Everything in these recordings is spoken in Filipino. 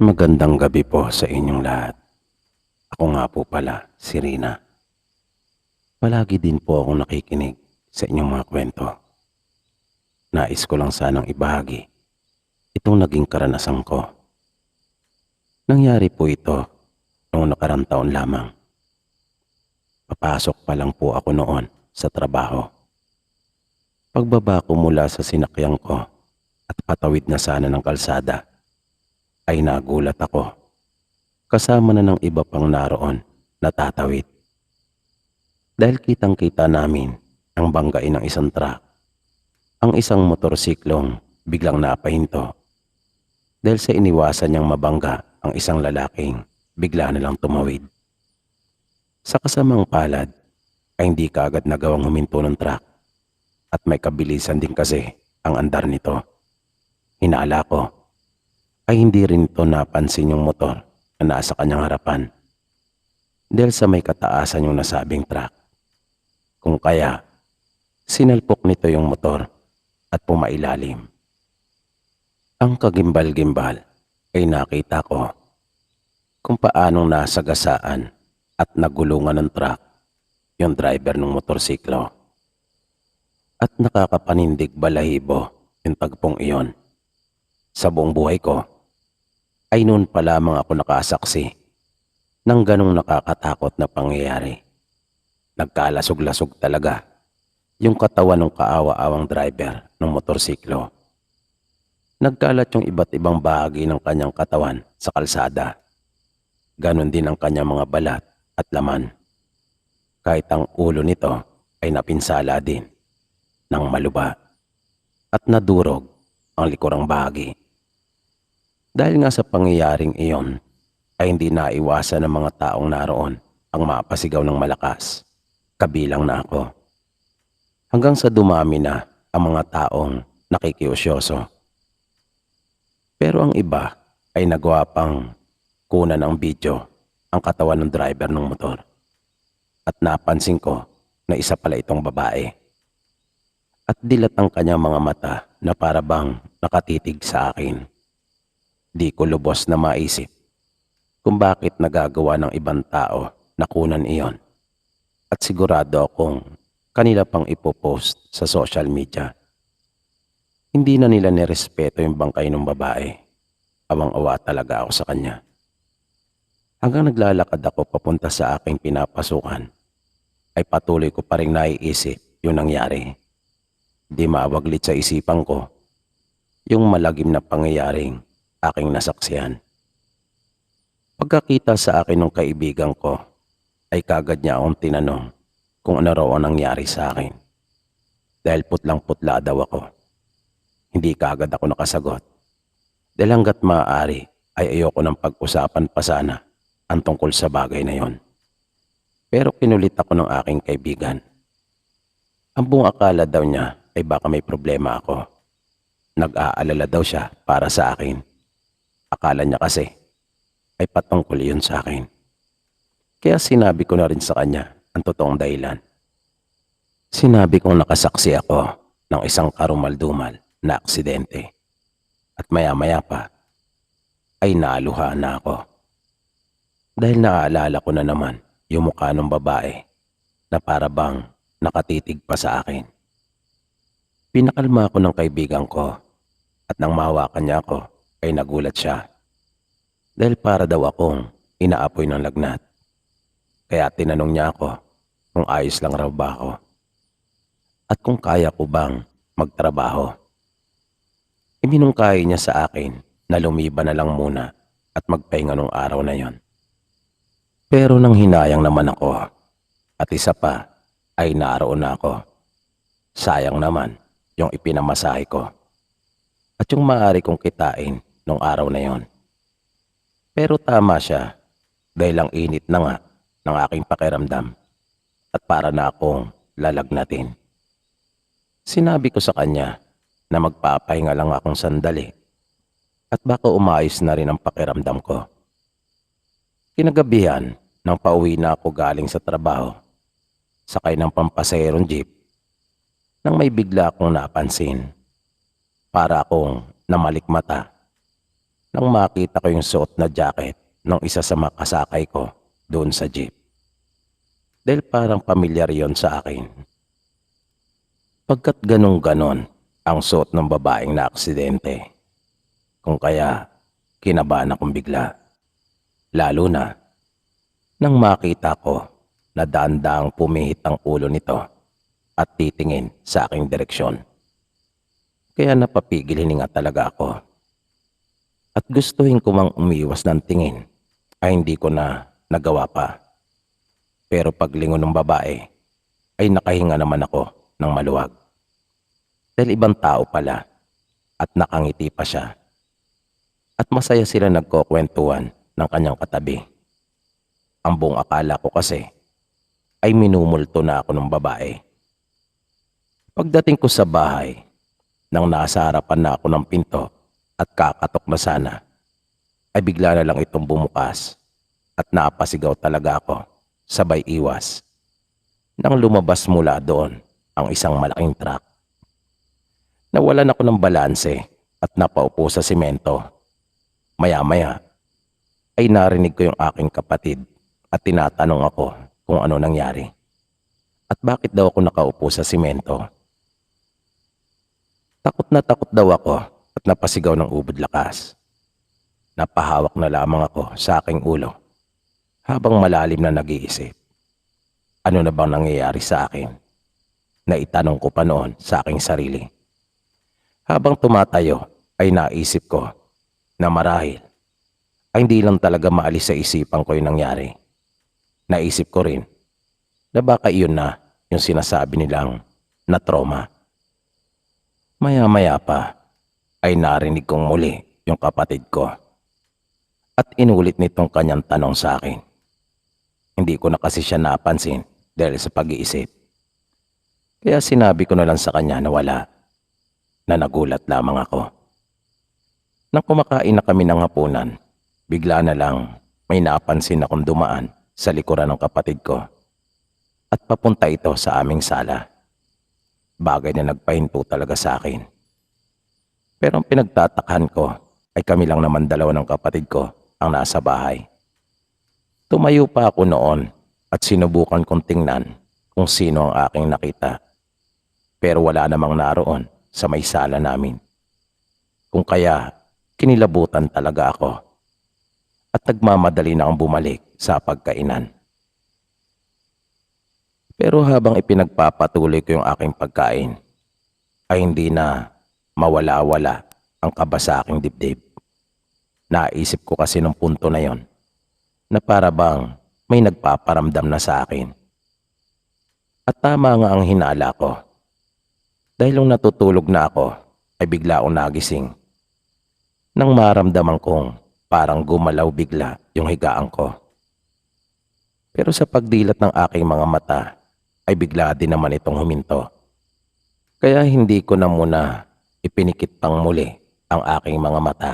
Magandang gabi po sa inyong lahat. Ako nga po pala, si Rina. Palagi din po akong nakikinig sa inyong mga kwento. Nais ko lang sanang ibahagi itong naging karanasan ko. Nangyari po ito noong nakarang taon lamang. Papasok pa lang po ako noon sa trabaho. Pagbaba ko mula sa sinakyan ko at patawid na sana ng kalsada, ay nagulat ako. Kasama na ng iba pang naroon na tatawid. Dahil kitang-kita namin ang banggain ng isang truck. Ang isang motorsiklong biglang napahinto. Dahil sa iniwasan niyang mabangga ang isang lalaking bigla na lang tumawid. Sa kasamang palad ay hindi kaagad nagawang huminto ng truck at may kabilisan din kasi ang andar nito. Hinala ko ay hindi rin ito napansin yung motor na nasa kanyang harapan dahil sa may kataasan yung nasabing truck. Kung kaya, sinalpok nito yung motor at pumailalim. Ang kagimbal-gimbal ay nakita ko kung paanong nasagasaan at nagulungan ng truck yung driver ng motorsiklo. At nakakapanindig balahibo yung tagpong iyon. Sa buong buhay ko, ay noon pa lamang ako nakasaksi ng ganong nakakatakot na pangyayari. Nagkalasog-lasog talaga yung katawan ng kaawa-awang driver ng motorsiklo. Nagkalat yung iba't ibang bahagi ng kanyang katawan sa kalsada. Ganon din ang kanyang mga balat at laman. Kahit ang ulo nito ay napinsala din ng maluba at nadurog ang likurang bahagi. Dahil nga sa pangyayaring iyon ay hindi naiwasan ng mga taong naroon ang mapasigaw ng malakas, kabilang na ako. Hanggang sa dumami na ang mga taong nakikiusyoso. Pero ang iba ay nagawa pang kunan ng video ang katawan ng driver ng motor. At napansin ko na isa pala itong babae. At dilat ang kanyang mga mata na para bang nakatitig sa akin. Di ko lubos na maisip kung bakit nagagawa ng ibang tao na kunan iyon. At sigurado akong kanila pang ipopost sa social media. Hindi na nila nirespeto yung bangkay ng babae. Awang-awa talaga ako sa kanya. Hanggang naglalakad ako papunta sa aking pinapasukan, ay patuloy ko pa rin naiisip yung nangyari. Di mawaglit sa isipan ko yung malagim na pangyayaring aking nasaksihan. Pagkakita sa akin ng kaibigan ko, ay kagad niya akong tinanong kung ano raw ang nangyari sa akin. Dahil putlang-putla daw ako. Hindi kagad ako nakasagot. Dahil hanggat maaari ay ayoko ng pag-usapan pa sana ang tungkol sa bagay na yon. Pero kinulit ako ng aking kaibigan. Ang buong akala daw niya ay baka may problema ako. Nag-aalala daw siya para sa akin. Akala niya kasi ay patungkol yun sa akin. Kaya sinabi ko na rin sa kanya ang totoong dahilan. Sinabi kong nakasaksi ako ng isang karumal-dumal na aksidente. At maya-maya pa ay naluha na ako. Dahil naaalala ko na naman yung mukha ng babae na para bang nakatitig pa sa akin. Pinakalma ako ng kaibigan ko at nang mahawakan niya ako ay nagulat siya. Dahil para daw akong inaapoy ng lagnat. Kaya tinanong niya ako kung ayos lang raw ba ako. At kung kaya ko bang magtrabaho. Iminungkahi niya sa akin na lumiban na lang muna at magpahinga nung araw na yon. Pero nang hinayang naman ako at isa pa ay naroon na ako. Sayang naman yung ipinamasahe ko at yung maaari kong kitain nung araw na yon. Pero tama siya dahil ang init na nga ng aking pakiramdam at para na akong lalagnatin. Sinabi ko sa kanya na magpapahinga lang akong sandali at baka umayos na rin ang pakiramdam ko. Kinagabihan nang pauwi na ako galing sa trabaho, sakay ng pampasaherong jeep, nang may bigla akong napansin. Para akong namalikmata. nang makita ko yung suot na jacket ng isa sa makasakay ko doon sa jeep. Dahil parang pamilyar yon sa akin. Pagkat ganong-ganon ang suot ng babaeng na aksidente. Kung kaya kinabahan akong bigla. Lalo na nang makita ko na dahan-dahang pumihit ang ulo nito at titingin sa aking direksyon. Kaya napapigil hininga talaga ako. At gustuhin ko mang umiwas ng tingin ay hindi ko na nagawa pa. Pero paglingon ng babae ay nakahinga naman ako ng maluwag. Dahil ibang tao pala at nakangiti pa siya. At masaya sila nagkukwentuhan ng kanyang katabi. Ang buong akala ko kasi ay minumulto na ako ng babae. Pagdating ko sa bahay, nang nasa harapan na ako ng pinto at kakatok na sana, ay bigla na lang itong bumukas at napasigaw talaga ako, sabay iwas. Nang lumabas mula doon ang isang malaking truck. Nawalan ako ng balanse at napaupo sa simento. Maya-maya ay narinig ko yung aking kapatid at tinatanong ako kung ano nangyari. At bakit daw ako nakaupo sa simento? Takot daw ako at napasigaw ng ubod lakas. Napahawak na lamang ako sa aking ulo habang malalim na nag-iisip. Ano na bang nangyayari sa akin? Naitanong ko pa noon sa aking sarili. Habang tumatayo ay naisip ko na marahil ay hindi lang talaga maalis sa isipan ko yung nangyari. Naisip ko rin na baka iyon na yung sinasabi nilang na trauma. Maya-maya pa ay narinig kong muli yung kapatid ko at inulit nitong kanyang tanong sa akin. Hindi ko na kasi siya napansin dahil sa pag-iisip. Kaya sinabi ko na lang sa kanya na wala, na nagulat lamang ako. Nang kumakain na kami ng hapunan, bigla na lang may napansin akong dumaan sa likuran ng kapatid ko at papunta ito sa aming sala. Bagay na nagpahinto talaga sa akin. Pero ang pinagtatakhan ko ay kami lang naman dalawa ng kapatid ko ang nasa bahay. Tumayo pa ako noon at sinubukan kong tingnan kung sino ang aking nakita. Pero wala namang naroon sa may sala namin. Kung kaya kinilabutan talaga ako at nagmamadali na akong bumalik sa pagkainan. Pero habang ipinagpapatuloy ko yung aking pagkain, ay hindi na mawala-wala ang kaba sa aking dibdib. Naisip ko kasi nung punto na yon na para bang may nagpaparamdam na sa akin. At tama nga ang hinala ko. Dahil nung natutulog na ako ay bigla akong nagising. Nang maramdaman kong parang gumalaw bigla yung higaan ko. Pero sa pagdilat ng aking mga mata ay bigla din naman itong huminto. Kaya hindi ko na muna ipinikit pang muli ang aking mga mata.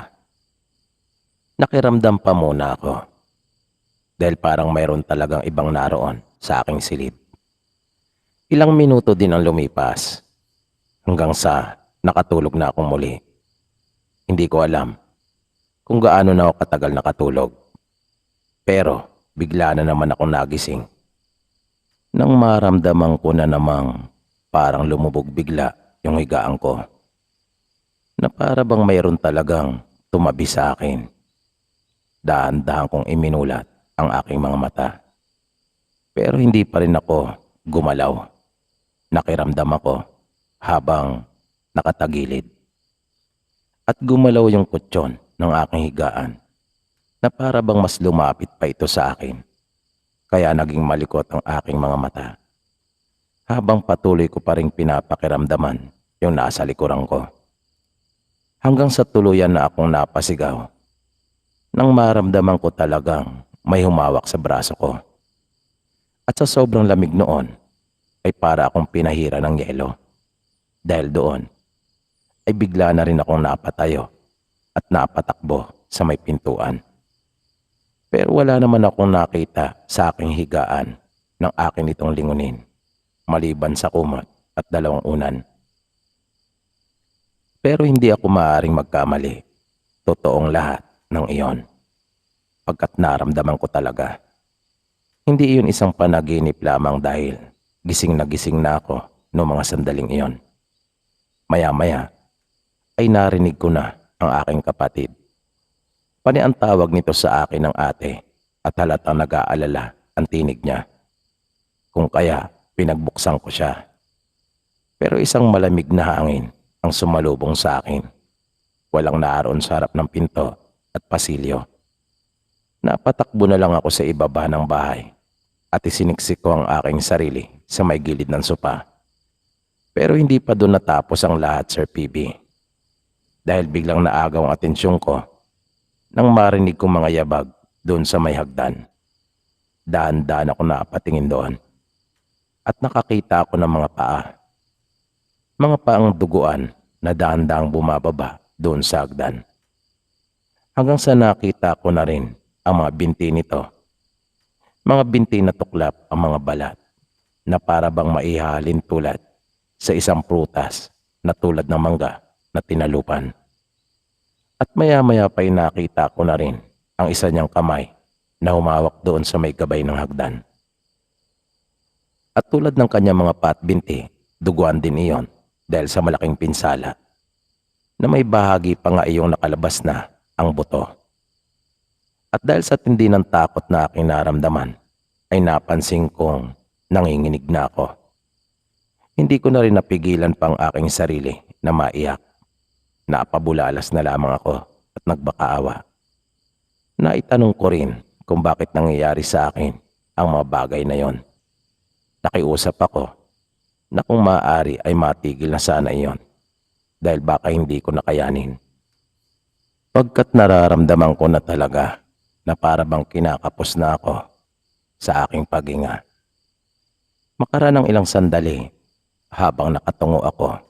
Nakiramdam pa muna ako. Dahil parang mayroon talagang ibang naroon sa aking silid. Ilang minuto din ang lumipas. Hanggang sa nakatulog na akong muli. Hindi ko alam kung gaano na ako katagal nakatulog. Pero bigla na naman akong nagising. Nang maramdaman ko na namang parang lumubog bigla yung higaan ko. Na para bang mayroon talagang tumabi sa akin. Dahan-dahan kong iminulat ang aking mga mata. Pero hindi pa rin ako gumalaw. Nakiramdam ako habang nakatagilid. At gumalaw yung kutsyon ng aking higaan na para bang mas lumapit pa ito sa akin. Kaya naging malikot ang aking mga mata. Habang patuloy ko pa rin pinapakiramdaman yung nasa likuran ko. Hanggang sa tuluyan na akong napasigaw. Nang maramdaman ko talagang may humawak sa braso ko. At sa sobrang lamig noon ay para akong pinahira ng yelo. Dahil doon ay bigla na rin akong napatayo at napatakbo sa may pintuan. Pero wala naman akong nakita sa aking higaan ng akin itong lingunin, maliban sa kumot at dalawang unan. Pero hindi ako maaaring magkamali. Totoong lahat ng iyon. Pagkat naramdaman ko talaga. Hindi iyon isang panaginip lamang dahil gising na ako noong mga sandaling iyon. Maya-maya ay narinig ko na ang aking kapatid. Ang tawag nito sa akin ng ate at halatang nag-aalala ang tinig niya. Kung kaya pinagbuksan ko siya. Pero isang malamig na hangin ang sumalubong sa akin. Walang naroon sa harap ng pinto at pasilyo. Napatakbo na lang ako sa ibaba ng bahay at isiniksik ko ang aking sarili sa may gilid ng sopa. Pero hindi pa doon natapos ang lahat, Sir PB. Dahil biglang naagaw ang atensyon ko nang marinig ko mga yabag doon sa may hagdan. Daan-daan ako napatingin doon at nakakita ako ng mga paa. Mga paang duguan na daan-daang bumababa doon sa hagdan. Hanggang sa nakita ko na rin ang mga binti nito. Mga binti na tuklap ang mga balat na para bang maihalin tulad sa isang prutas na tulad ng mangga na tinalupan. At maya-maya pa'y nakita ko na rin ang isa niyang kamay na humawak doon sa may gabay ng hagdan. At tulad ng kanyang mga patbinti, duguan din iyon dahil sa malaking pinsala na may bahagi pa nga iyong nakalabas na ang buto. At dahil sa tindi ng takot na aking naramdaman, ay napansin kong nanginginig na ako. Hindi ko na rin napigilan pang aking sarili na maiyak. Napabulalas na lamang ako at nagbakaawa. Naitanong ko rin kung bakit nangyayari sa akin ang mga bagay na yon. Nakiusap ako na kung maaari ay matigil na sana iyon dahil baka hindi ko nakayanin. Pagkat nararamdaman ko na talaga na para bang kinakapos na ako sa aking paghinga. Makaraan ng ilang sandali habang nakatungo ako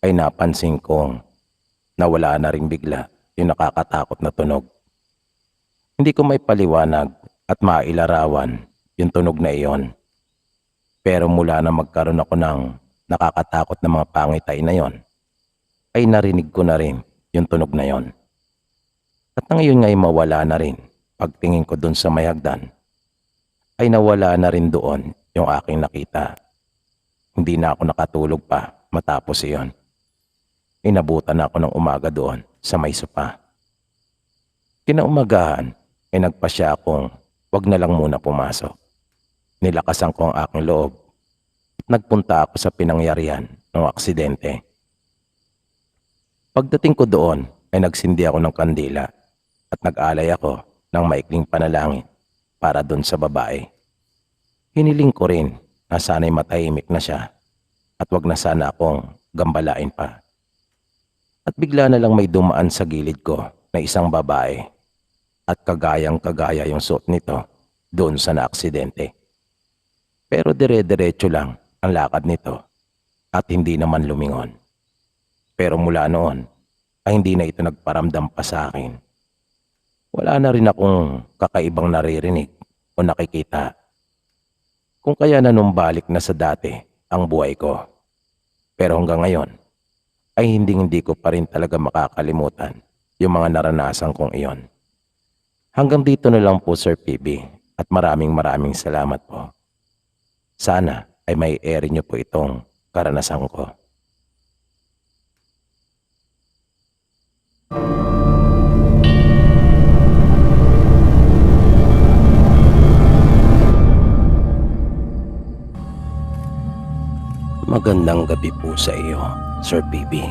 ay napansin kong nawala na rin bigla yung nakakatakot na tunog. Hindi ko may paliwanag at mailarawan yung tunog na iyon. Pero mula na magkaroon ako ng nakakatakot na mga pangitay na yon, ay narinig ko na rin yung tunog na yon. At ngayon nga'y mawala na rin. Pagtingin ko dun sa may hagdan, ay nawala na rin doon yung aking nakita. Hindi na ako nakatulog pa matapos iyon. Inabutan ako ng umaga doon sa may sopa. Kinaumagahan ay nagpasya akong wag na lang muna pumasok. Nilakasan ko ang aking loob at nagpunta ako sa pinangyarihan ng aksidente. Pagdating ko doon ay nagsindi ako ng kandila at nag-alay ako ng maikling panalangin para doon sa babae. Hiniling ko rin na sana'y matahimik na siya at wag na sana akong gambalain pa. At bigla na lang may dumaan sa gilid ko na isang babae at kagayang-kagaya yung suot nito doon sa naaksidente. Pero dire-diretso lang ang lakad nito at hindi naman lumingon. Pero mula noon ay hindi na ito nagparamdam pa sa akin. Wala na rin akong kakaibang naririnig o nakikita. Kung kaya nanumbalik na sa dati ang buhay ko. Pero hanggang ngayon ay hindi ko pa rin talaga makakalimutan yung mga naranasan kong iyon. Hanggang dito na lang po, Sir PB, at maraming salamat po. Sana ay may air niyo po itong karanasan ko. Magandang gabi po sa iyo, Sir PB.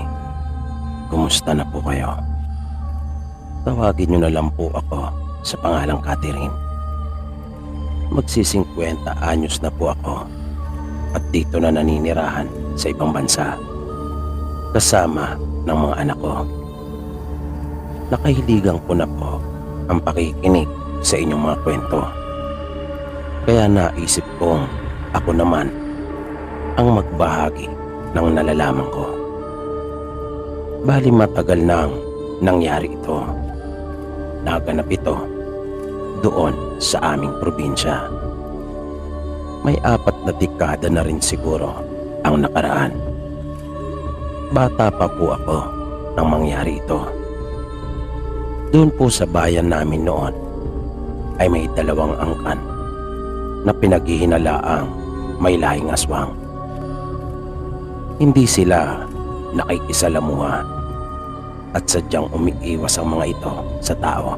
Kumusta na po kayo? Tawagin niyo na lang po ako sa pangalang Catherine. Magsi-50 anyos na po ako at dito na naninirahan sa ibang bansa kasama ng mga anak ko. Nakahiligan ko na po ang pakikinig sa inyong mga kwento. Kaya naisip kong ako naman ang magbahagi ng nalalaman ko. Bali matagal nang nangyari ito. Naganap ito doon sa aming probinsya. May 4 na dekada na rin siguro ang nakaraan. Bata pa po ako nang mangyari ito. Doon po sa bayan namin noon ay may dalawang angkan na pinaghihinalaang may lahing aswang. Hindi sila nakikisalamuha at sadyang umiiwas ang mga ito sa tao.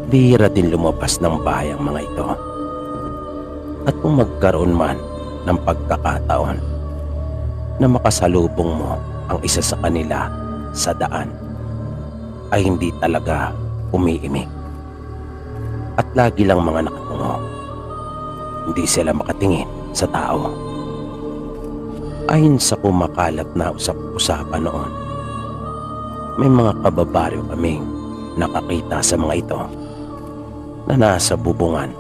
Bihira din lumabas ng bahay ang mga ito. At kung magkaroon man ng pagkakataon na makasalubong mo ang isa sa kanila sa daan, ay hindi talaga umiimik. At lagi lang mga nakatungo. Hindi sila makatingin sa tao. Ayon sa kumakalat na usap-usapan noon, may mga kababaryo kaming nakakita sa mga ito na nasa bubungan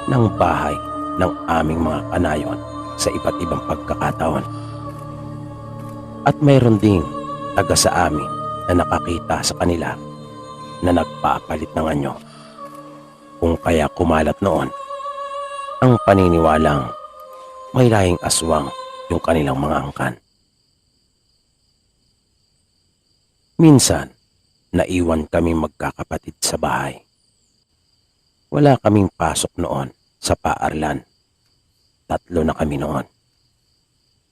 ng bahay ng aming mga kanayon sa iba't ibang pagkakataon. At mayroon ding taga sa amin na nakakita sa kanila na nagpapalit ng anyo. Kung kaya kumalat noon ang paniniwalang may lahing aswang yung kanilang mga angkan. Minsan, naiwan kaming magkakapatid sa bahay. Wala kaming pasok noon sa paaralan. 3 na kami noon.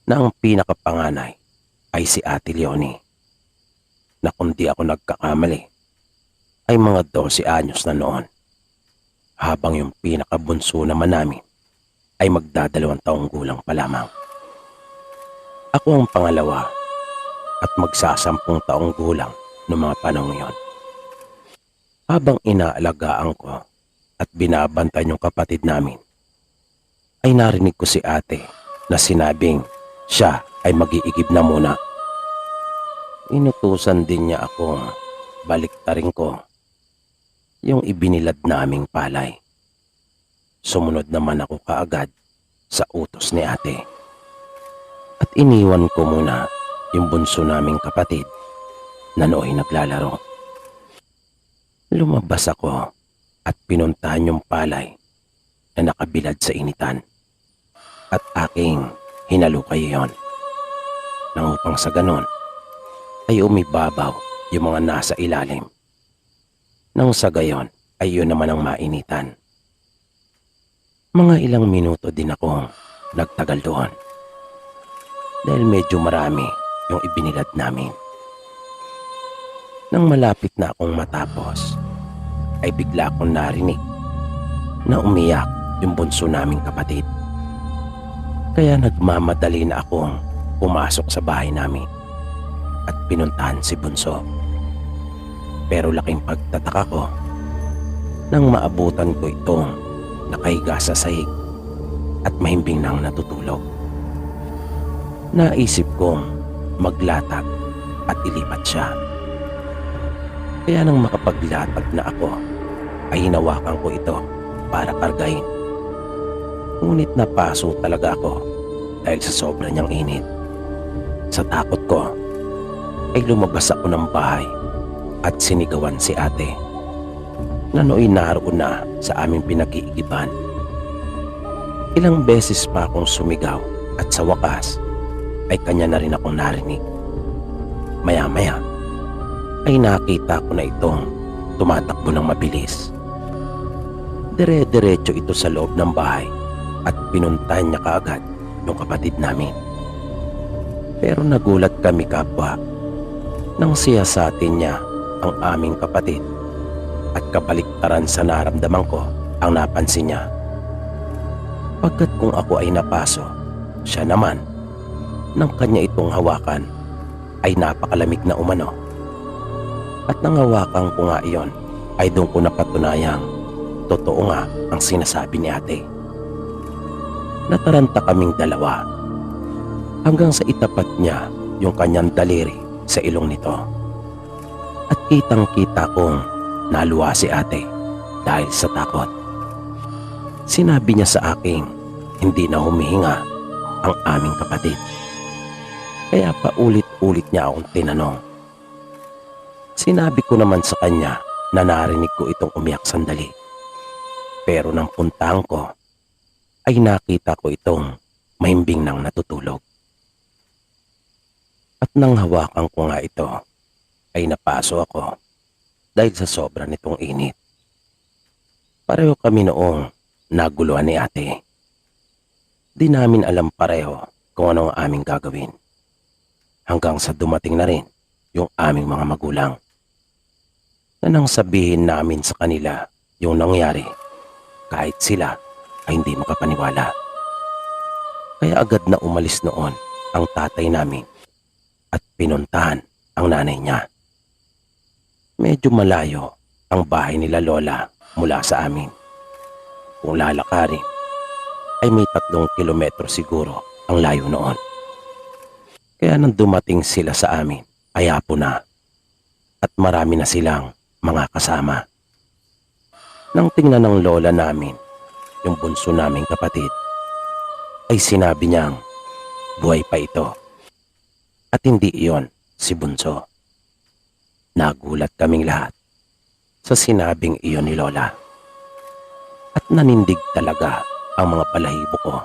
Na ang pinakapanganay ay si Ate Leonie, na kung di ako nagkakamali ay mga 12 anyos na noon, habang yung pinakabunso naman namin ay magdadalawang taong gulang pa lamang. Ako ang pangalawa at magsasampung taong gulang noong mga panahon yon. Habang inaalagaan ko at binabantan yung kapatid namin, ay narinig ko si ate na sinabing siya ay mag-iigib na muna. Inutusan din niya akong baliktarin ko yung ibinilad naming palay. Sumunod naman ako kaagad sa utos ni ate. At iniwan ko muna yung bunso naming kapatid na nooy naglalaro. Lumabas ako at pinuntahan yung palay na nakabilad sa initan. At aking hinalukay yon. Nang upang sa ganon ay umibabaw yung mga nasa ilalim. Nang sa gayon ay yun naman ang mainitan. Mga ilang minuto din akong nagtagal doon dahil medyo marami yung ibinilad namin. Nang malapit na akong matapos ay bigla akong narinig na umiyak yung bunso naming kapatid. Kaya nagmamadali na akong pumasok sa bahay namin at pinuntahan si bunso. Pero laking pagtataka ko nang maabutan ko itong nakahiga sa sahig at mahimbing nang natutulog. Naisip kong maglatag at ilipat siya. Kaya nang makapaglatag na ako ay hinawakan ko ito para kargahin. Ngunit napaso talaga ako dahil sa sobra niyang init. Sa takot ko ay lumabas ako ng bahay at sinigawan si ate na nooy naroon na sa aming pinag-iigiban. Ilang beses pa akong sumigaw at sa wakas ay kanya na rin akong narinig. Maya-maya ay nakita ko na itong tumatakbo ng mabilis. Dire-diretso ito sa loob ng bahay at pinuntahan niya kaagad yung kapatid namin. Pero nagulat kami kapwa nang siyasatin niya ang aming kapatid at kabaliktaran sa naramdaman ko ang napansin niya. Pagkat kung ako ay napaso, siya naman nang kanya itong hawakan ay napakalamig na umano. At nang hawakan ko nga iyon ay doon ko napatunayang totoo nga ang sinasabi ni ate. Nataranta kaming dalawa hanggang sa itapat niya yung kanyang daliri sa ilong nito. At kitang-kita kong naluwa si ate dahil sa takot. Sinabi niya sa aking hindi na humihinga ang aming kapatid. Kaya paulit-ulit niya akong tinanong. Sinabi ko naman sa kanya na narinig ko itong umiyak sandali. Pero nang puntahan ko ay nakita ko itong mahimbing nang natutulog. At nang hawakan ko nga ito ay napaso ako dahil sa sobra nitong init. Pareho kami noong naguluhan ni ate. Di namin alam pareho kung ano ang aming gagawin. Hanggang sa dumating na rin yung aming mga magulang. Na nang sabihin namin sa kanila yung nangyari, kahit sila ay hindi makapaniwala. Kaya agad na umalis noon ang tatay namin at pinuntahan ang nanay niya. Medyo malayo ang bahay nila lola mula sa amin. Kung lalakarin, ay may 3 kilometro siguro ang layo noon. Kaya nang dumating sila sa amin, ay hapon na at marami na silang mga kasama. Nang tingnan ng lola namin, yung bunso naming kapatid, ay sinabi niyang buhay pa ito. At hindi iyon si bunso. Nagulat kaming lahat sa sinabing iyon ni lola. At nanindig talaga ang mga balahibo ko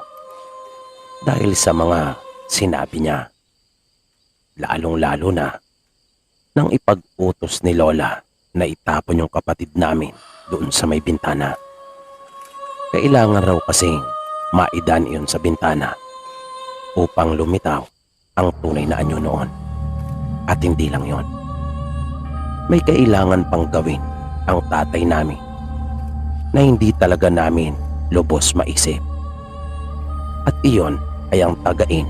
dahil sa mga sinabi niya. Lalong-lalo na nang ipag-utos ni lola na itapon yung kapatid namin doon sa may bintana. Kailangan raw kasing maidan iyon sa bintana upang lumitaw ang tunay na anyo noon. At hindi lang yon. May kailangan pang gawin ang tatay namin na hindi talaga namin lubos maisip. At iyon ay ang tagain,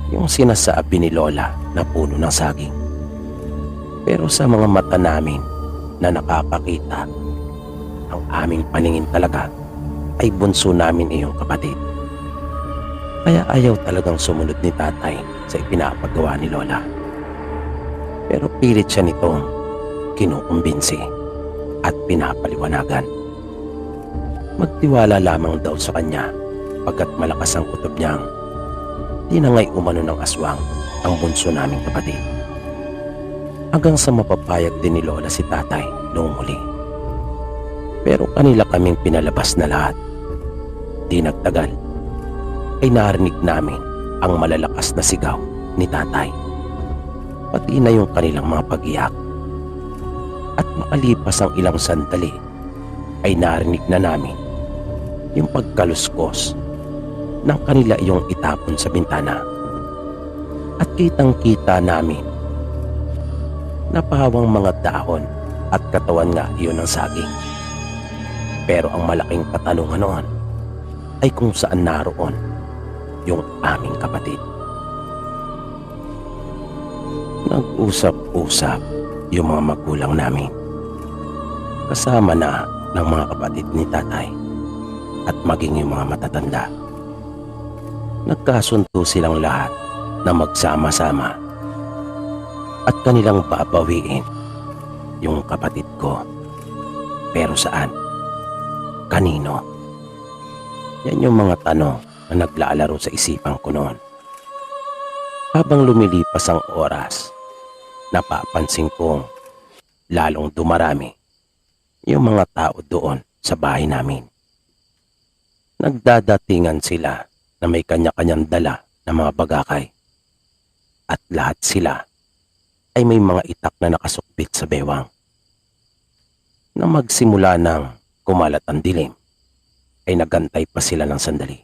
yung sinasabi ni lola na puno ng saging. Pero sa mga mata namin na nakakakita, ang aming paningin talaga ay bunso namin iyong kapatid. Kaya ayaw talagang sumunod ni tatay sa ipinapagawa ni lola. Pero pilit siya nitong kinukumbinsi at pinapaliwanagan. Magtiwala lamang daw sa kanya pagkat malakas ang kutob niyang tinangay umano ng aswang ang bunso naming kapatid. Hanggang sa mapapayag din ni lola si tatay noong muli. Pero kanila kaming pinalabas na lahat. Di nagtagal ay narinig namin ang malalakas na sigaw ni tatay. Pati na yung kanilang mga pag-iyak. At makalipas ang ilang sandali ay narinig na namin yung pagkaluskos ng kanila yung itapon sa bintana. At kitang-kita namin na pahawang mga dahon at katawan nga iyon ng saging. Pero ang malaking katanungan noon ay kung saan naroon yung aming kapatid. Nag-usap-usap yung mga magulang namin, kasama na ng mga kapatid ni tatay at maging yung mga matatanda. Nagkasunto silang lahat na magsama-sama at kanilang babawiin yung kapatid ko. Pero saan? Kanino? Yan yung mga tanong na naglalaro sa isipan ko noon. Habang lumilipas ang oras, napapansin kong lalong dumarami yung mga tao doon sa bahay namin. Nagdadatingan sila na may kanya-kanyang dala na mga bagakay. At lahat sila ay may mga itak na nakasukbit sa bewang. Nang magsimula ng kumalat ang dilim, ay nagantay pa sila ng sandali.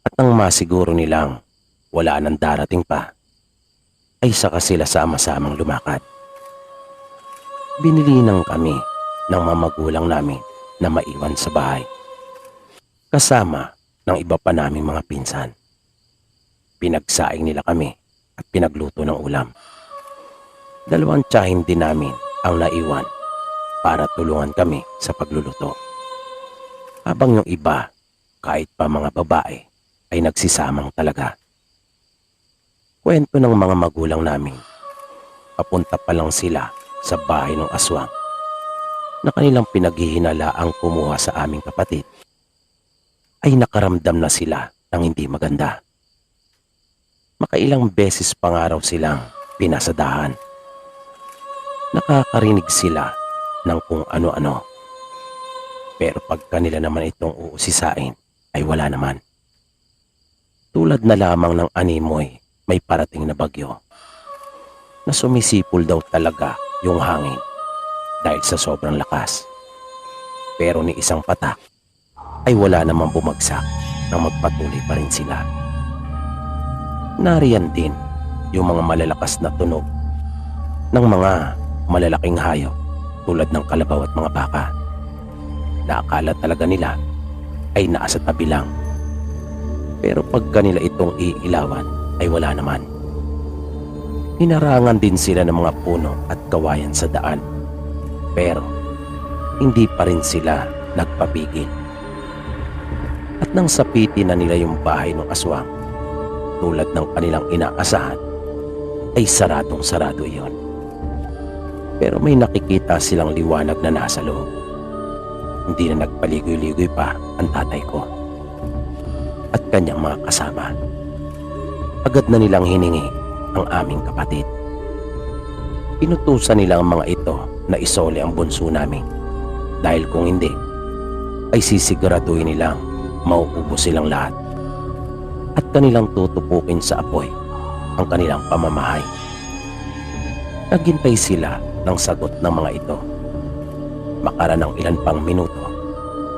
At nang masiguro nilang wala nang darating pa, ay saka sila sama-samang lumakad. Binilinan kami ng mga magulang namin na maiwan sa bahay, kasama ng iba pa naming mga pinsan. Pinagsaing nila kami at pinagluto ng ulam. 2 tiyahin din namin ang naiwan para tulungan kami sa pagluluto. Habang yung iba, kahit pa mga babae, ay nagsisamang talaga. Kwento ng mga magulang namin, papunta pa lang sila sa bahay ng aswang na kanilang pinaghihinalaang kumuha sa aming kapatid, ay nakaramdam na sila ng hindi maganda. Makailang beses pa nga raw silang pinasadahan. Nakakarinig sila ng kung ano-ano. Pero pag kanila naman itong uusisain, ay wala naman. Tulad na lamang ng animoy may parating na bagyo, na sumisipol daw talaga yung hangin dahil sa sobrang lakas. Pero ni isang patak ay wala namang bumagsak nang magpatuloy pa rin sila. Nariyan din yung mga malalakas na tunog ng mga malalaking hayop tulad ng kalabaw at mga baka na akala talaga nila ay nasa tabi lang. Pero pag kanila itong iilawan ay wala naman. Hinarangan din sila ng mga puno at kawayan sa daan. Pero hindi pa rin sila nagpapigil. At nang sapitin na nila yung bahay ng aswang, tulad ng kanilang inaasahan, ay saradong-sarado iyon. Pero may nakikita silang liwanag na nasa loob. Hindi na nagpaligoy-ligoy pa ang tatay ko at kanyang mga kasama. Agad na nilang hiningi ang aming kapatid. Inutusan nila ang mga ito na isole ang bunso namin dahil kung hindi ay sisiguraduhin nilang mauubos silang lahat at kanilang tutupukin sa apoy ang kanilang pamamahay. Naghintay sila ng sagot ng mga ito. Makara ng ilan pang minuto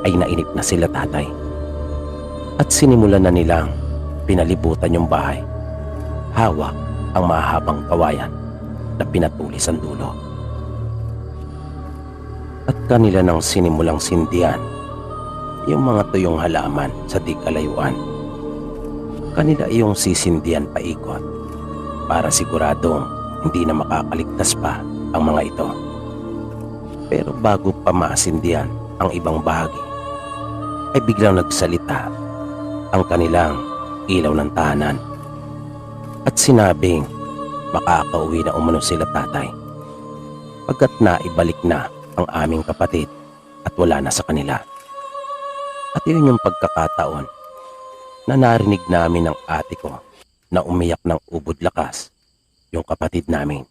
ay nainip na sila tatay at sinimulan na nilang pinalibutan yung bahay. Hawak ang mahabang kawayan na pinatulis ang dulo. At kanila nang sinimulang sindihan yung mga tuyong halaman sa di kalayuan. Kanila yung sisindihan paikot para siguradong hindi na makakaligtas pa ang mga ito. Pero bago pa maasindihan ang ibang bahagi, ay biglang nagsalita ang kanilang ilaw ng tahanan at sinabing makakauwi na umano sila tatay pagkat naibalik na ang aming kapatid at wala na sa kanila. At yun yung pagkakataon na narinig namin ng ate ko na umiyak ng ubod lakas yung kapatid namin.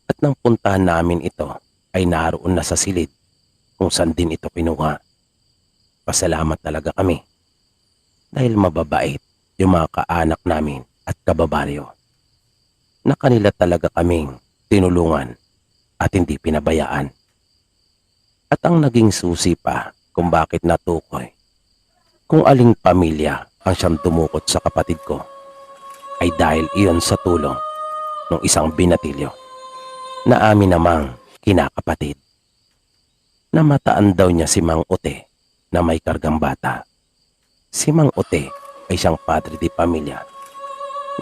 At nang puntahan namin ito ay naroon na sa silid kung saan din ito kinuha. Pasalamat talaga kami dahil mababait yung mga kaanak namin at kababaryo na kanila talaga kaming tinulungan at hindi pinabayaan. At ang naging susi pa kung bakit natukoy kung aling pamilya ang siyang tumukot sa kapatid ko ay dahil iyon sa tulong ng isang binatilyo na amin namang kinakapatid. Namataan daw niya si Mang Ute na may kargang bata. Si Mang Ute ay siyang padre di pamilya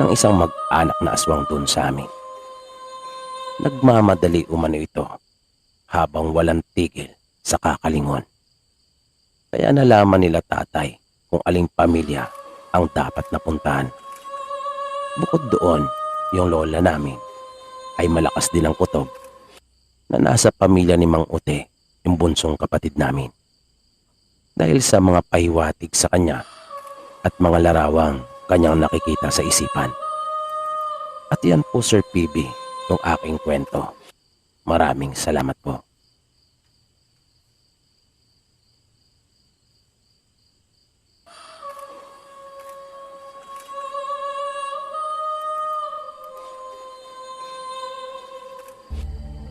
ng isang mag-anak na aswang dun sa amin. Nagmamadali umano ito habang walang tigil sa kakalingon. Kaya nalaman nila tatay kung aling pamilya ang dapat napuntahan. Bukod doon, yung lola namin ay malakas din ang kutob na nasa pamilya ni Mang Ute, yung bunsong kapatid namin. Dahil sa mga pahiwatig sa kanya at mga larawang kanyang nakikita sa isipan. At yan po Sir PB, yung aking kwento. Maraming salamat po.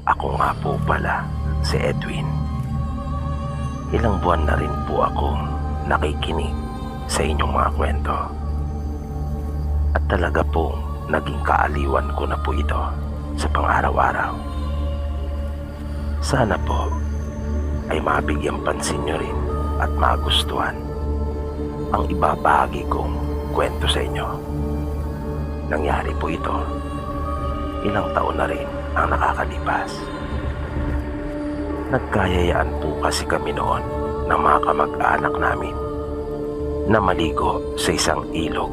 Ako nga po pala, si Edwin. Ilang buwan na rin po akong nakikinig sa inyong mga kwento. At talaga po, naging kaaliwan ko na po ito sa pang-araw-araw. Sana po ay mabigyan pansin nyo rin at magustuhan ang ibabahagi kong kwento sa inyo. Nangyari po ito, ilang taon na rin ang nakakalipas. Nagkayayaan po kasi kami noon ng mga kamag-anak namin na maligo sa isang ilog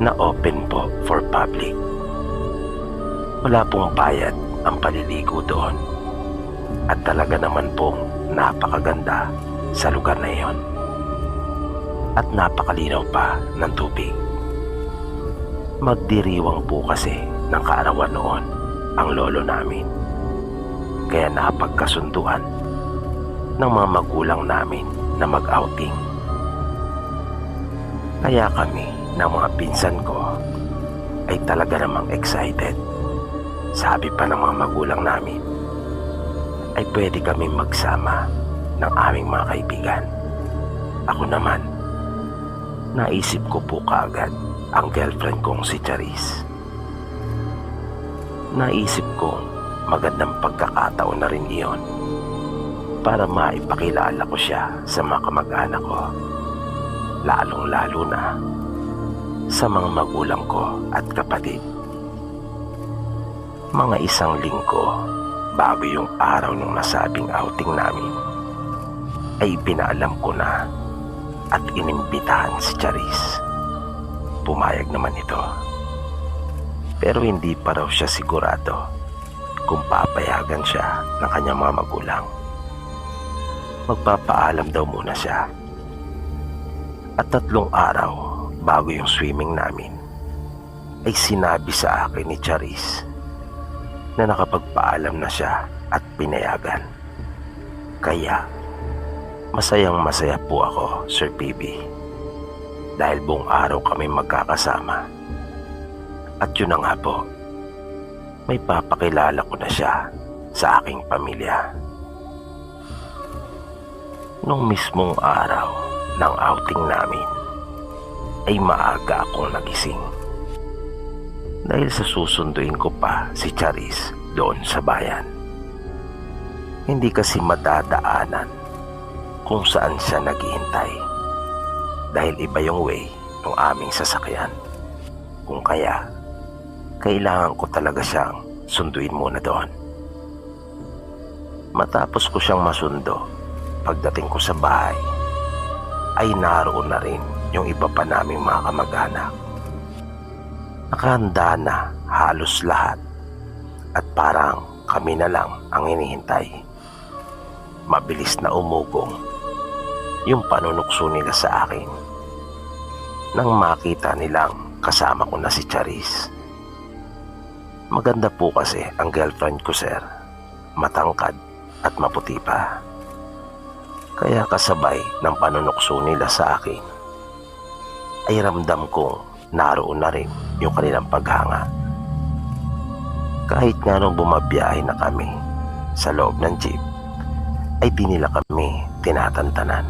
na open po for public. Wala pong bayad ang paliligo doon at talaga naman pong napakaganda sa lugar na iyon at napakalinaw pa ng tubig. Magdiriwang po kasi ng kaarawan noon ang lolo namin. Kaya napagkasunduan ng mga magulang namin na mag-outing. Kaya kami ng mga pinsan ko ay talaga namang excited. Sabi pa ng mga magulang namin, ay pwede kaming magsama ng aming mga kaibigan. Ako naman, naisip ko po kaagad ang girlfriend kong si Charis. Naisip ko magandang pagkakataon na rin iyon para maipakilala ko siya sa mga kamag-anak ko, lalong-lalo na sa mga magulang ko at kapatid. Mga isang linggo bago yung araw ng nasabing outing namin, ay pinaalam ko na at inimbitahan si Charis. Pumayag naman ito. Pero hindi pa raw siya sigurado kung papayagan siya ng kanyang mga magulang. Magpapaalam daw muna siya. At 3 araw bago yung swimming namin, ay sinabi sa akin ni Charis na nakapagpaalam na siya at pinayagan. Kaya masayang masaya po ako, Sir PB, dahil buong araw kami magkakasama. At yun na nga po, may papakilala ko na siya sa aking pamilya. Nung mismong araw ng outing namin, ay maaga akong nagising. Dahil sa susunduin ko pa si Charis doon sa bayan. Hindi kasi madadaanan kung saan siya naghihintay. Dahil iba yung way ng aming sasakyan. Kung kaya, kailangan ko talaga siyang sunduin muna doon. Matapos ko siyang masundo, pagdating ko sa bahay, ay naroon na rin yung iba pa naming mga kamag-anak. Nakahanda na halos lahat at parang kami na lang ang hinihintay. Mabilis na umugong yung panunukso nila sa akin nang makita nilang kasama ko na si Charis. Maganda po kasi ang girlfriend ko, sir. Matangkad at maputi pa. Kaya kasabay ng panunukso nila sa akin, ay ramdam kong naroon na rin yung kanilang paghanga. Kahit nga nung bumabiyahe na kami sa loob ng jeep, ay di nila kami tinatantanan.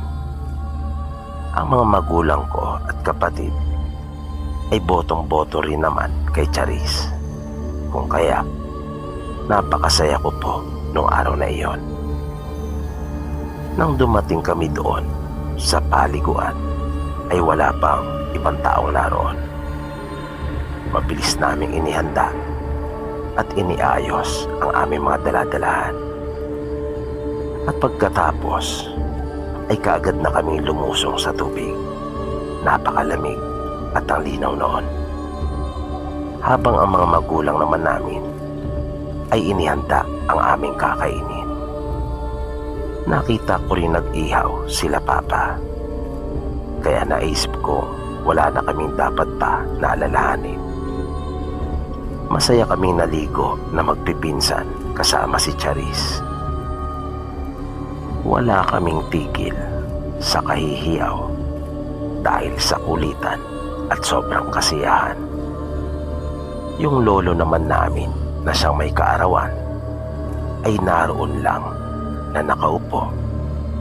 Ang mga magulang ko at kapatid ay botong-boto rin naman kay Charis. Kung kaya, napakasaya ko po nung araw na iyon. Nang dumating kami doon sa paliguan, ay wala pang ibang taong naroon. Mabilis naming inihanda at iniayos ang aming mga daladalahan. At pagkatapos, ay kaagad na kaming lumusong sa tubig. Napakalamig at ang linaw noon. Habang ang mga magulang naman namin ay inihanda ang aming kakainin. Nakita ko rin nag-ihaw sila papa. Kaya naisip ko wala na kaming dapat pa naalalahanin. Masaya kaming naligo na magpipinsan kasama si Charis. Wala kaming tigil sa kahihiyaw dahil sa kulitan at sobrang kasiyahan. Yung lolo naman namin na siyang may kaarawan ay naroon lang na nakaupo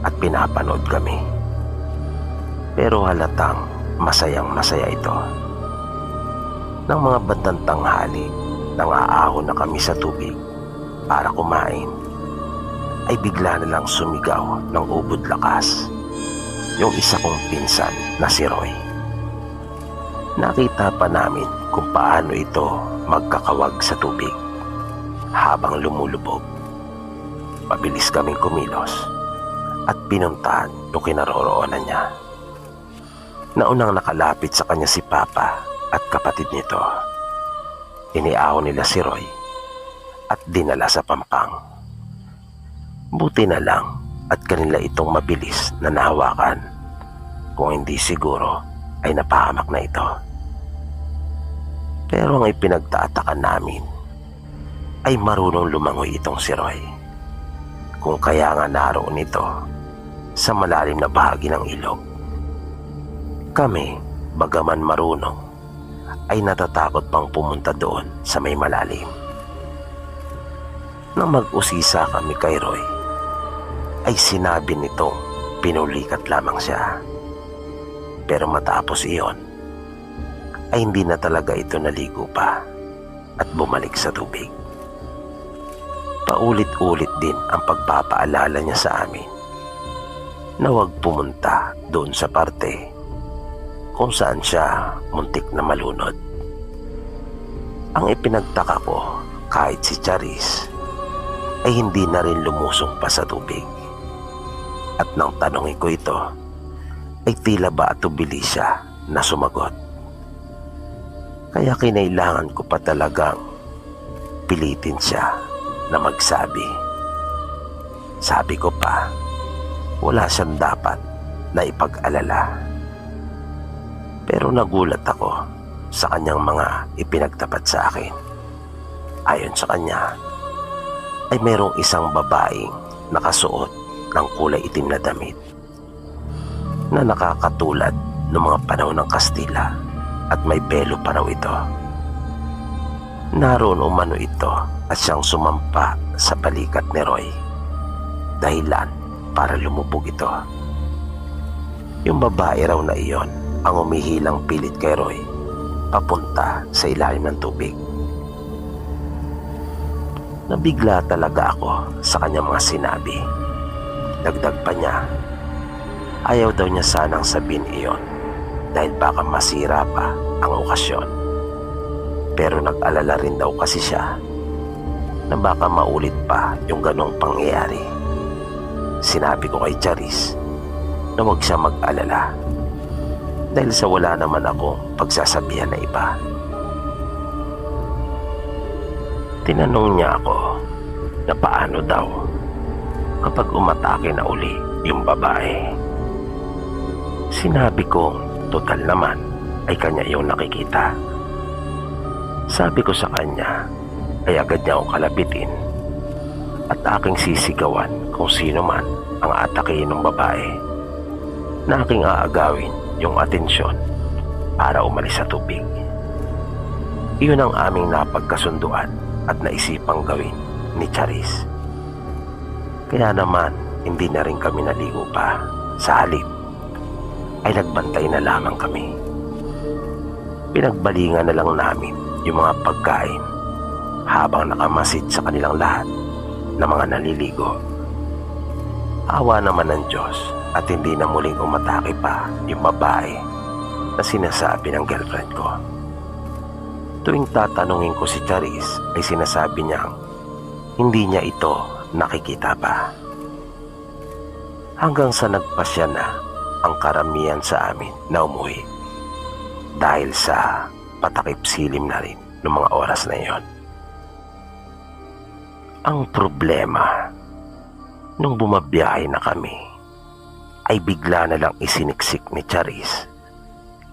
at pinapanood kami. Pero halatang masayang masaya ito. Nang mga bandang tanghali, nang aahon na kami sa tubig para kumain, ay bigla na lang sumigaw ng ubod lakas yung isa kong pinsan na si Roy. Nakita pa namin kung paano ito magkakawag sa tubig habang lumulubog. Mabilis kaming kumilos at pinuntahan yung kinaroroonan niya. Naunang nakalapit sa kanya si Papa at kapatid nito. Iniahon nila si Roy at dinala sa pampang. Buti na lang at kanila itong mabilis na nahawakan. Kung hindi siguro ay napahamak na ito. Pero ang ipinagtatakan namin ay marunong lumangoy itong si Roy. Kung kaya nga naroon ito sa malalim na bahagi ng ilog. Kami, bagaman marunong, ay natatakot pang pumunta doon sa may malalim. Nang mag-usisa kami kay Roy, ay sinabi nitong pinulikat lamang siya. Pero matapos iyon, ay hindi na talaga ito naligo pa at bumalik sa tubig. Paulit-ulit din ang pagpapaalala niya sa amin na huwag pumunta doon sa parte kung saan siya muntik na malunod. Ang ipinagtaka ko, kahit si Charis ay hindi na rin lumusong pa sa tubig. At nang tanongin ko ito, ay tila ba atubili siya na sumagot. Kaya kinailangan ko pa talagang pilitin siya na magsabi. Sabi ko pa, wala siyang dapat na ipag-alala. Pero nagulat ako sa kanyang mga ipinagtapat sa akin. Ayon sa kanya, ay mayroong isang babaeng nakasuot ng kulay itim na damit na nakakatulad ng mga panahon ng Kastila at may pelo pa raw ito. Naroon umano ito at siyang sumampa sa balikat ni Roy, dahilan para lumubog ito. Yung babae raw na iyon ang umihilang pilit kay Roy papunta sa ilalim ng tubig. Nabigla talaga ako sa kanyang mga sinabi. Dagdag pa niya, ayaw daw niya sanang sabihin iyon dahil baka masira pa ang okasyon. Pero nag-alala rin daw kasi siya na baka maulit pa yung ganong pangyayari. Sinabi ko kay Charis na huwag siya mag-alala dahil sa wala naman akong pagsasabihan na iba. Tinanong niya ako na paano daw kapag umatake na uli yung babae. Sinabi kong total naman ay kanya yung nakikita. Sabi ko sa kanya ay agad niya akong kalabitin at aking sisigawan kung sino man ang atakein ng babae na aking aagawin yung atensyon para umalis sa tubig. Iyon ang aming napagkasunduan at naisipang gawin ni Charis. Kaya naman hindi na rin kami naligo pa. Sa halip ay nagbantay na lamang kami. Pinagbalingan na lang namin yung mga pagkain habang nakamasid sa kanilang lahat na mga naliligo. Awa naman ng Diyos at hindi na muling umatake pa yung babae na sinasabi ng girlfriend ko. Tuwing tatanungin ko si Charis ay sinasabi niyang hindi niya ito nakikita pa. Hanggang sa nagpasya na ang karamihan sa amin na umuwi dahil sa patakip silim na rin ng mga oras na iyon. Ang problema, nung bumabiyahe na kami, ay bigla na lang isiniksik ni Charis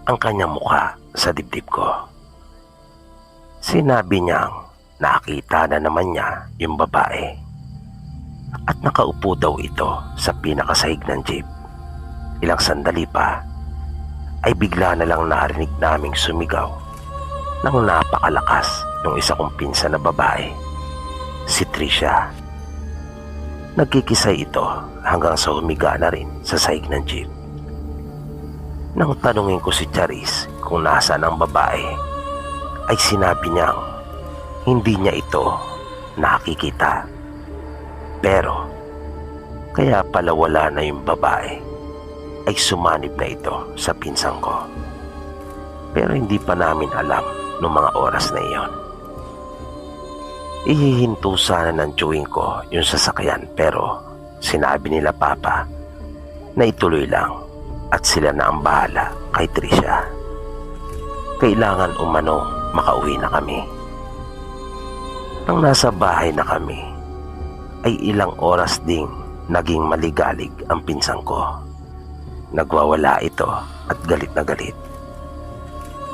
ang kanyang mukha sa dibdib ko. Sinabi niyang nakita na naman niya yung babae at nakaupo daw ito sa pinakasahig ng jeep. Ilang sandali pa ay bigla na lang narinig naming sumigaw ng napakalakas yung isa kong pinsan na babae, si Trisha. Nagkikisay ito hanggang sa humiga na rin sa sahig ng jeep. Nang tanungin ko si Charis kung nasaan ang babae, ay sinabi niyang hindi niya ito nakikita. Pero kaya pala wala na yung babae ay sumanib na ito sa pinsang ko. Pero hindi pa namin alam noong mga oras na iyon. Ihihinto sana ng chewing ko yung sasakyan pero sinabi nila Papa na ituloy lang at sila na ang bahala kay Trisha. Kailangan umano makauwi na kami. Nang nasa bahay na kami, ay ilang oras ding naging maligalig ang pinsang ko. Nagwawala ito at galit na galit.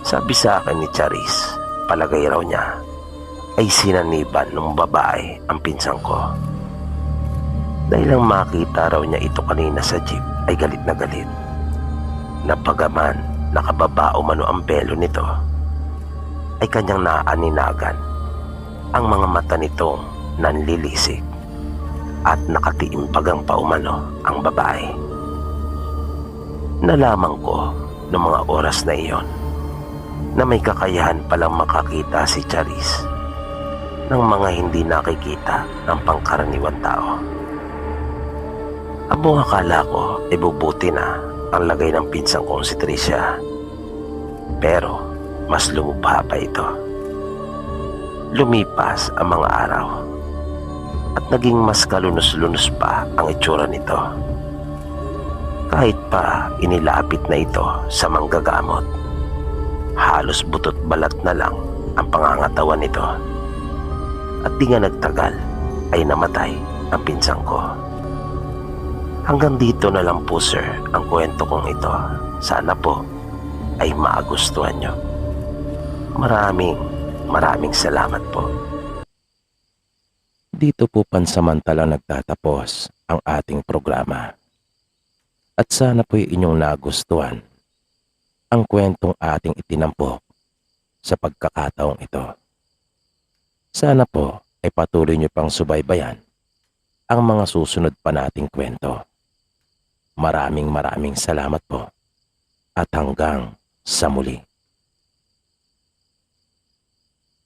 Sabi sa akin ni Charis, palagay raw niya ay sinaniban ng babae ang pinsang ko. Dahil lang makita raw niya ito kanina sa jeep ay galit na galit. Napagaman nakababa umano ang pelo nito, ay kanyang naaninagan ang mga mata nitong nanlilisik at nakatiimbagang paumano ang babae. Nalaman ko noong mga oras na iyon na may kakayahan palang makakita si Charis ng mga hindi nakikita ng pangkaraniwang tao. Ang buong akala ko ay bubuti na ang lagay ng pinsang kong si Tricia. Pero mas lumubha pa ito. Lumipas ang mga araw at naging mas kalunos-lunos pa ang itsura nito. Kahit pa inilapit na ito sa manggagamot, halos butot balat na lang ang pangangatawan nito. At di nga nagtagal ay namatay ang pinsang ko. Hanggang dito na lang po sir ang kwento kong ito. Sana po ay maagustuhan nyo. Maraming salamat po. Dito po pansamantalang nagtatapos ang ating programa. At sana po'y inyong nagustuhan ang kwentong ating itinampok sa pagkakataong ito. Sana po ay patuloy nyo pang subaybayan ang mga susunod pa nating kwento. Maraming salamat po at hanggang sa muli.